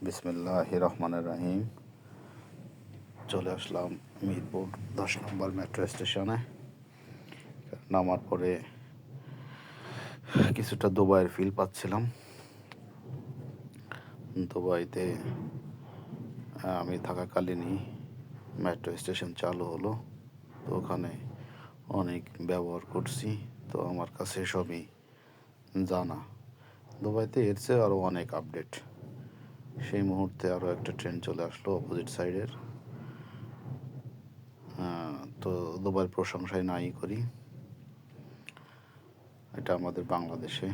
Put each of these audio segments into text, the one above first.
বিসমিল্লাহির রহমানির রহিম। চলে আসলাম মিরপুর 10 নম্বর মেট্রো স্টেশনে। নামার পরে কিছুটা দুবাইয়ের ফিল পাচ্ছিলাম। দুবাইতে আমি থাকাকালীনই মেট্রো স্টেশন চালু হলো, তো ওখানে অনেক ব্যবহার করছি, তো আমার কাছে সবই জানা। দুবাইতে এর চেয়ে আরও অনেক আপডেট। সেই মুহূর্তে আরও একটা ট্রেন চলে আসলো অপোজিট সাইডের। তো দুবাইয়ের প্রশংসাই নাই করি, এটা আমাদের বাংলাদেশে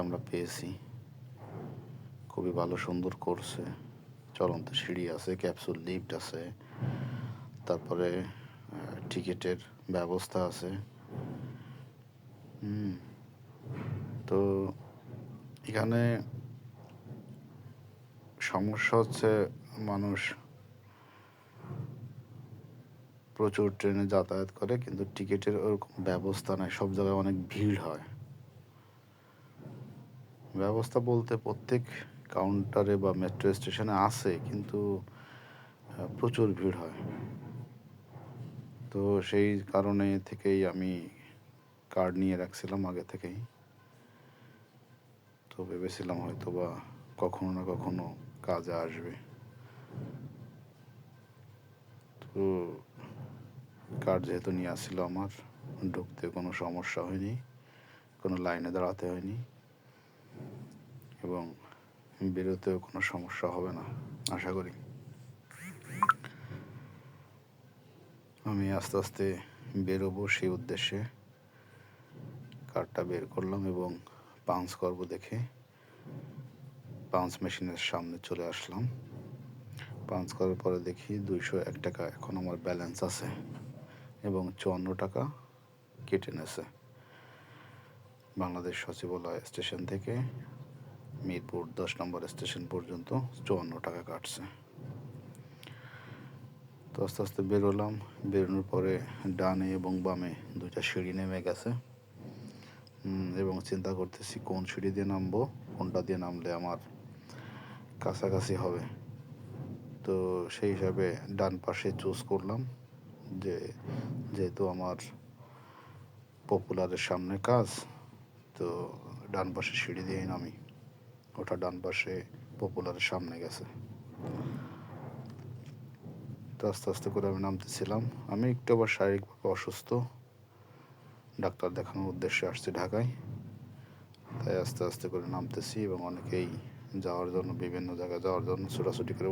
আমরা পেয়েছি। খুবই ভালো, সুন্দর করছে। চলন্ত সিঁড়ি আছে, ক্যাপসুল লিফট আছে, তারপরে টিকিটের ব্যবস্থা আছে। তো এখানে সমস্যা হচ্ছে, মানুষ প্রচুর ট্রেনে যাতায়াত করে, কিন্তু টিকিটের ওরকম ব্যবস্থা নাই। সব জায়গায় অনেক ভিড় হয়। ব্যবস্থা বলতে প্রত্যেক কাউন্টারে বা মেট্রো স্টেশনে আছে, কিন্তু প্রচুর ভিড় হয়। তো সেই কারণে থেকেই আমি কার্ড নিয়ে রাখছিলাম আগে থেকেই। তো ভেবেছিলাম হয়তো বা কখনো না কখনো কাজে আসবে। তো কার্ড যেহেতু নিয়ে আসছিল, আমার ঢুকতে কোনো সমস্যা হয়নি, কোনো লাইনে দাঁড়াতে হয়নি, এবং বেরোতেও কোনো সমস্যা হবে না আশা করি। আমি আস্তে আস্তে বেরোবো সেই উদ্দেশ্যে কার্ডটা বের করলাম এবং পাঞ্চ করব দেখে পাঞ্চ মেশিনের সামনে চলে আসলাম। পাঞ্চ করার পরে দেখি 201 টাকা এখন আমার ব্যালেন্স আছে এবং 54 টাকা কেটে নেছে। বাংলাদেশ সচিবালয় স্টেশন থেকে মিরপুর 10 নম্বর স্টেশন পর্যন্ত 54 টাকা কাটছে। তো আস্তে আস্তে বেরোলাম। বেরোনোর পরে ডানে এবং বামে দুইটা সিঁড়ি নেমে গেছে, এবং চিন্তা করতেছি কোন সিঁড়ি দিয়ে নামবো, কোনটা দিয়ে নামলে আমার কাছাকাছি হবে। তো সেই হিসাবে ডান পাশে চুজ করলাম, যেহেতু আমার পপুলারের সামনে কাজ, তো ডান পাশে সিঁড়ি দিয়েই নামি। ওটা ডান পাশে পপুলারের সামনে গেছে। তো আস্তে আস্তে করে আমি নামতেছিলাম। আমি একটু আবার শারীরিকভাবে অসুস্থ, ডাক্তার দেখানোর উদ্দেশ্যে আসছি ঢাকায়, তাই আস্তে আস্তে করে নামতেছি এবং অনেকেই যাওয়ার জন্য, বিভিন্ন জায়গায় যাওয়ার জন্য ছোটাছুটি করে